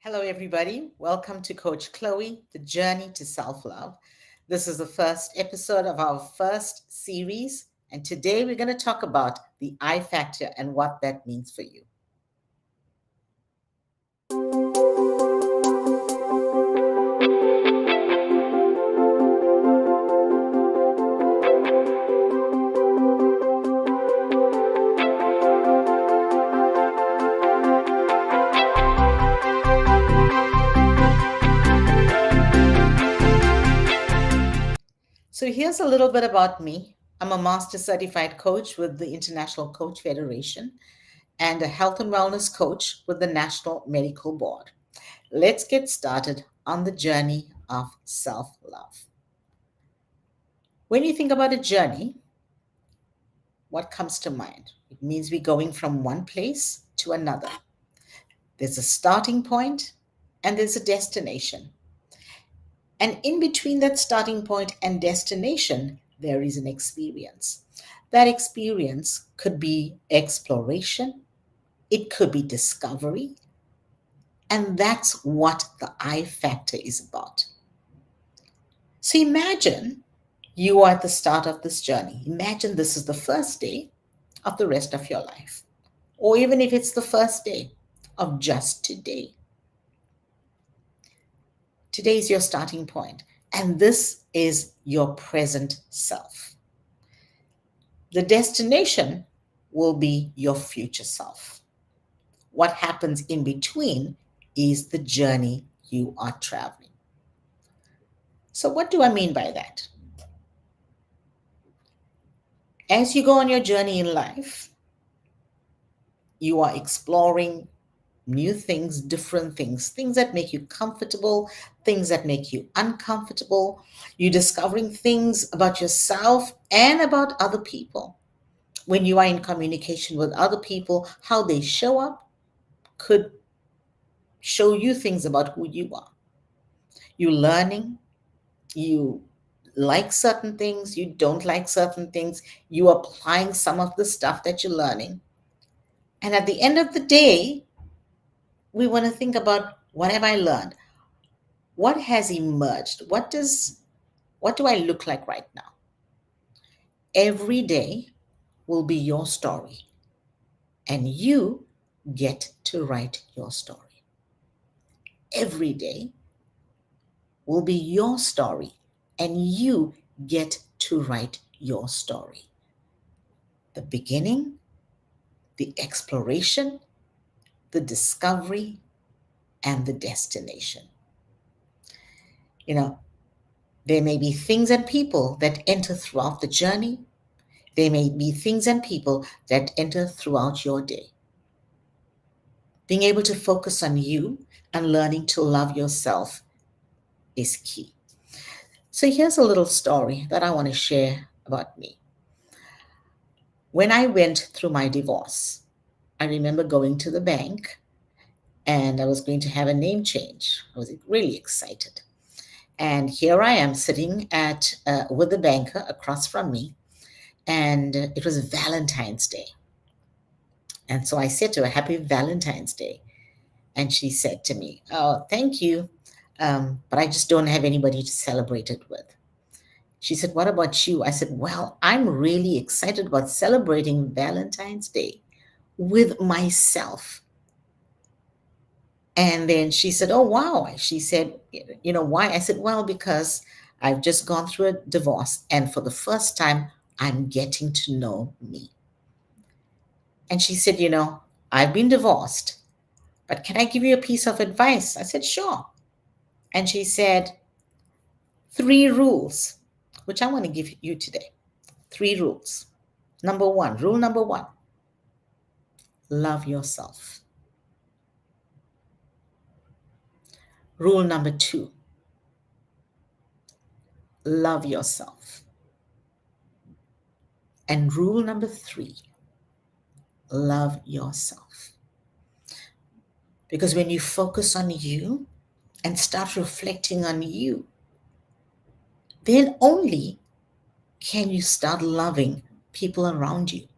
Hello, everybody. Welcome to Coach Chloe, The Journey to Self-Love. This is the first episode of our first series, and today we're going to talk about the I factor and what that means for you. So here's a little bit about me. I'm a master certified coach with the International Coach Federation and a health and wellness coach with the National Medical Board. Let's get started on the journey of self-love. When you think about a journey, what comes to mind? It means we're going from one place to another. There's a starting point and there's a destination. And in between that starting point and destination, there is an experience. That experience could be exploration, it could be discovery, and that's what the I factor is about. So imagine you are at the start of this journey. Imagine this is the first day of the rest of your life, or even if it's the first day of just today. Today is your starting point, and this is your present self. The destination will be your future self. What happens in between is the journey you are traveling. So, what do I mean by that? As you go on your journey in life, you are exploring new things, different things, things that make you comfortable, things that make you uncomfortable. You're discovering things about yourself and about other people. When you are in communication with other people, how they show up could show you things about who you are. You're learning, you like certain things, you don't like certain things, you are applying some of the stuff that you're learning. And at the end of the day, we want to think about, what have I learned? What has emerged? What do I look like right now? Every day will be your story, and you get to write your story. Every day will be your story, and you get to write your story. The beginning, the exploration, the discovery, and the destination. You know, there may be things and people that enter throughout the journey. There may be things and people that enter throughout your day. Being able to focus on you and learning to love yourself is key. So here's a little story that I want to share about me. When I went through my divorce, I remember going to the bank and I was going to have a name change. I was really excited. And here I am sitting with the banker across from me, and it was Valentine's Day. And so I said to her, Happy Valentine's Day. And she said to me, Oh, thank you, but I just don't have anybody to celebrate it with. She said, What about you? I said, Well, I'm really excited about celebrating Valentine's Day with myself. And then she said, Oh, wow. She said, Why? I said, Well, because I've just gone through a divorce, and for the first time, I'm getting to know me. And she said, I've been divorced, but can I give you a piece of advice? I said, Sure. And she said, 3 rules, which I want to give you today. 3 rules. Rule number one, love yourself. Rule number 2, love yourself. And rule number 3, love yourself. Because when you focus on you and start reflecting on you, then only can you start loving people around you.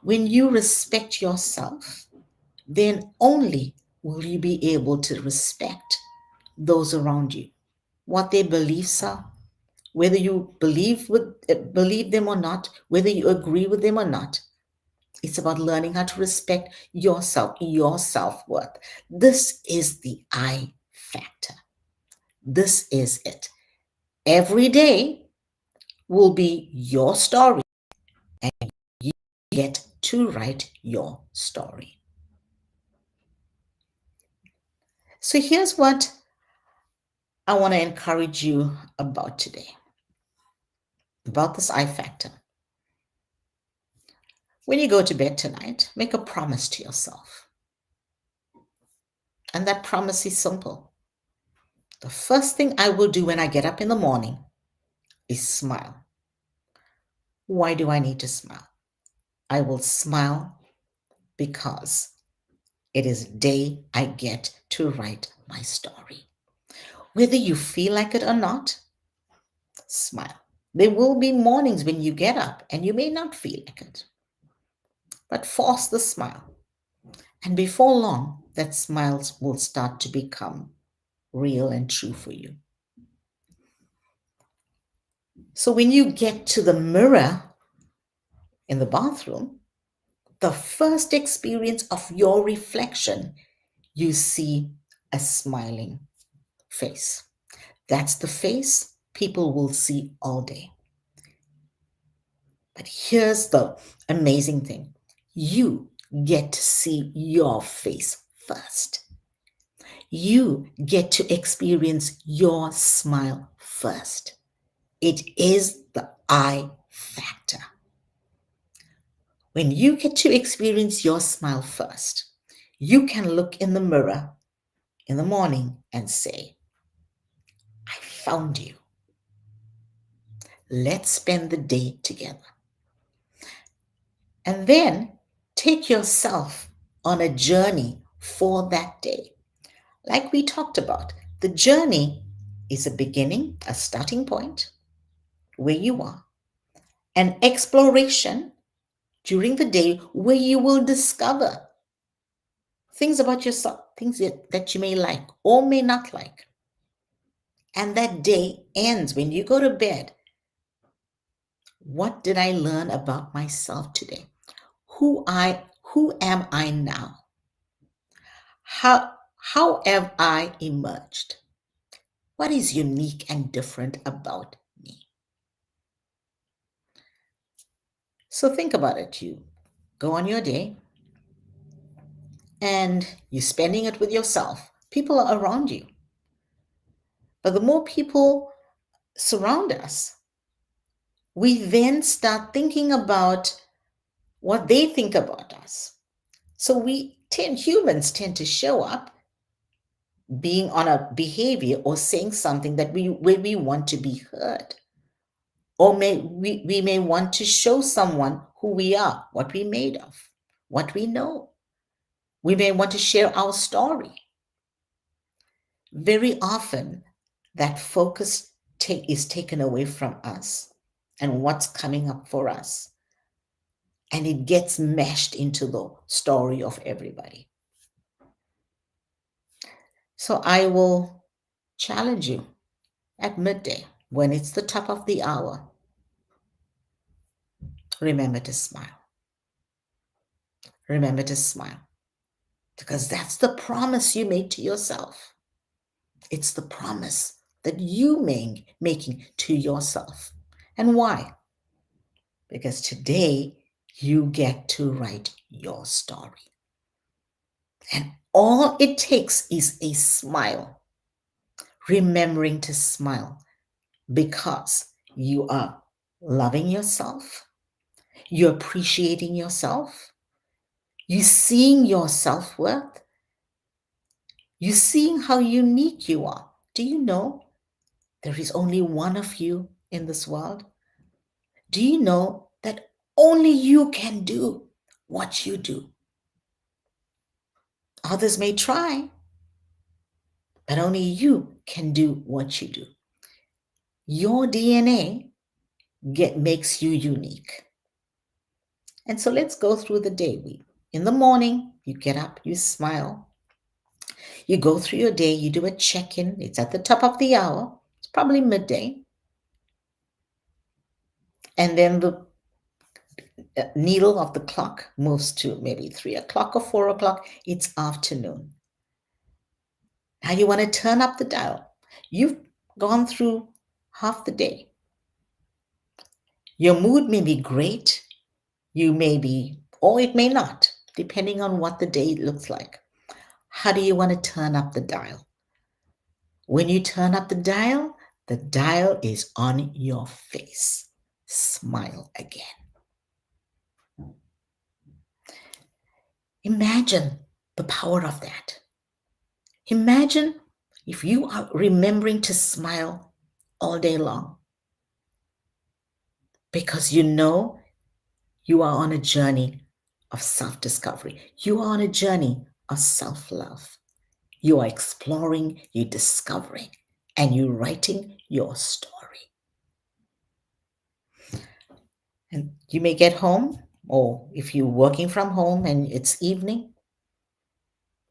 When you respect yourself, then only will you be able to respect those around you, what their beliefs are, whether you believe them or not, whether you agree with them or not. It's about learning how to respect yourself, your self-worth. This is the I factor. This is it. Every day will be your story, and you get to write your story. So here's what I want to encourage you about today, about this I factor. When you go to bed tonight, make a promise to yourself. And that promise is simple. The first thing I will do when I get up in the morning is smile. Why do I need to smile? I will smile because it is a day I get to write my story. Whether you feel like it or not, smile. There will be mornings when you get up and you may not feel like it, but force the smile. And before long, that smile will start to become real and true for you. So when you get to the mirror in the bathroom, the first experience of your reflection, you see a smiling face. That's the face people will see all day. But here's the amazing thing, you get to see your face first. You get to experience your smile first. It is the I factor. When you get to experience your smile first, you can look in the mirror in the morning and say, I found you. Let's spend the day together. And then take yourself on a journey for that day. Like we talked about, the journey is a beginning, a starting point where you are, an exploration during the day where you will discover things about yourself, things that you may like or may not like. And that day ends when you go to bed. What did I learn about myself today? Who am I now? How have I emerged? What is unique and different about me? So think about it. You go on your day and you're spending it with yourself. People are around you. But the more people surround us, we then start thinking about what they think about us. So humans tend to show up being on a behavior or saying something where we want to be heard. Or we may want to show someone who we are, what we're made of, what we know. We may want to share our story. Very often, that focus is taken away from us and what's coming up for us. And it gets meshed into the story of everybody. So I will challenge you at midday when it's the top of the hour. Remember to smile. Remember to smile. Because that's the promise you made to yourself. It's the promise that you making to yourself. And why? Because today you get to write your story. And all it takes is a smile. Remembering to smile because you are loving yourself, you're appreciating yourself, you're seeing your self-worth, you're seeing how unique you are. Do you know there is only one of you in this world? Do you know that only you can do what you do? Others may try, but only you can do what you do. Your DNA makes you unique. And so let's go through the day. In the morning, you get up, you smile. You go through your day, you do a check in, it's at the top of the hour, it's probably midday, and then the needle of the clock moves to maybe 3 o'clock or 4 o'clock, it's afternoon. Now you want to turn up the dial. You've gone through half the day. Your mood may be great, you may be, or it may not, depending on what the day looks like. How do you want to turn up the dial? When you turn up the dial is on your face. Smile again. Imagine the power of that. Imagine if you are remembering to smile all day long because you know you are on a journey of self discovery. You are on a journey of self love. You are exploring, you're discovering, and you're writing your story. And you may get home, or if you're working from home and it's evening,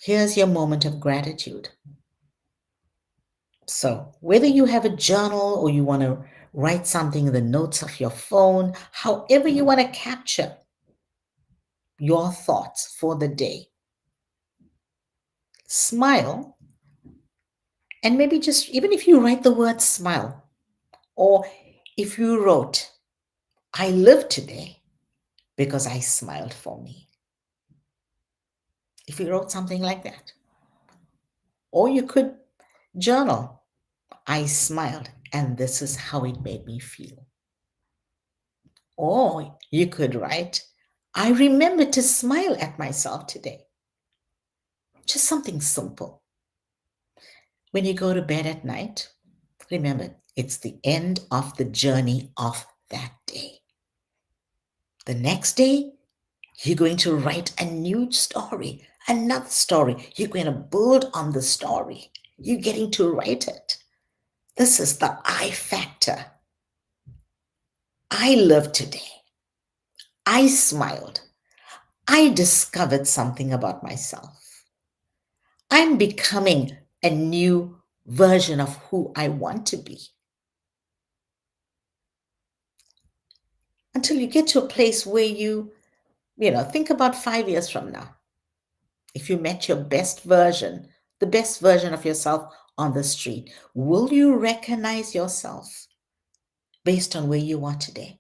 here's your moment of gratitude. So, whether you have a journal or you want to write something in the notes of your phone, however you want to capture your thoughts for the day, smile. And maybe just even if you write the word smile, or if you wrote, I live today because I smiled for me. If you wrote something like that. Or you could journal, I smiled and this is how it made me feel. Or you could write, I remember to smile at myself today. Just something simple. When you go to bed at night, remember, it's the end of the journey of that day. The next day, you're going to write a new story, another story. You're going to build on the story. You're getting to write it. This is the I factor. I lived today. I smiled. I discovered something about myself. I'm becoming a new version of who I want to be. Until you get to a place where think about 5 years from now. If you met your best version, the best version of yourself on the street, will you recognize yourself based on where you are today?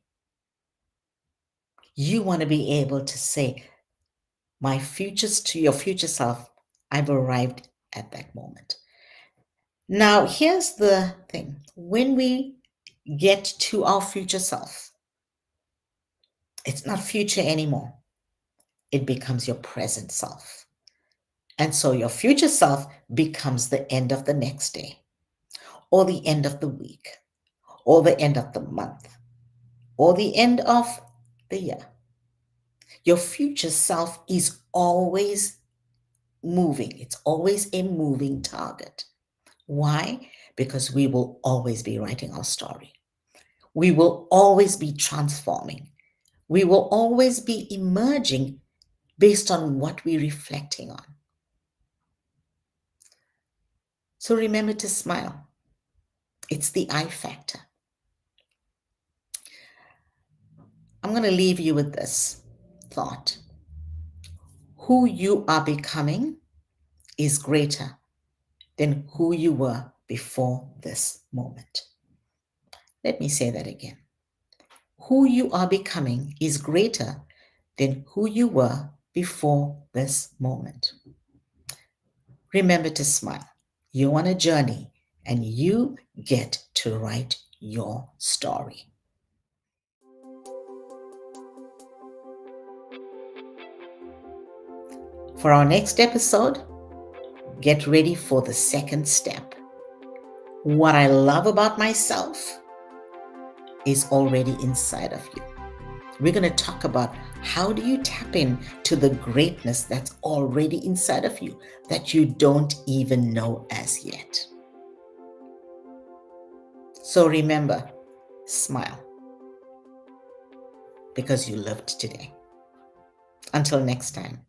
You want to be able to say, to your future self, I've arrived at that moment. Now, here's the thing. When we get to our future self, it's not future anymore. It becomes your present self. And so your future self becomes the end of the next day, or the end of the week, or the end of the month, or the end of the year. Your future self is always moving. It's always a moving target. Why? Because we will always be writing our story. We will always be transforming. We will always be emerging based on what we're reflecting on. So remember to smile. It's the I factor. I'm going to leave you with this thought. Who you are becoming is greater than who you were before this moment. Let me say that again. Who you are becoming is greater than who you were before this moment. Remember to smile. You're on a journey and you get to write your story. For our next episode, get ready for the second step. What I love about myself is already inside of you. We're going to talk about how do you tap into the greatness that's already inside of you that you don't even know as yet. So remember, smile because you lived today. Until next time.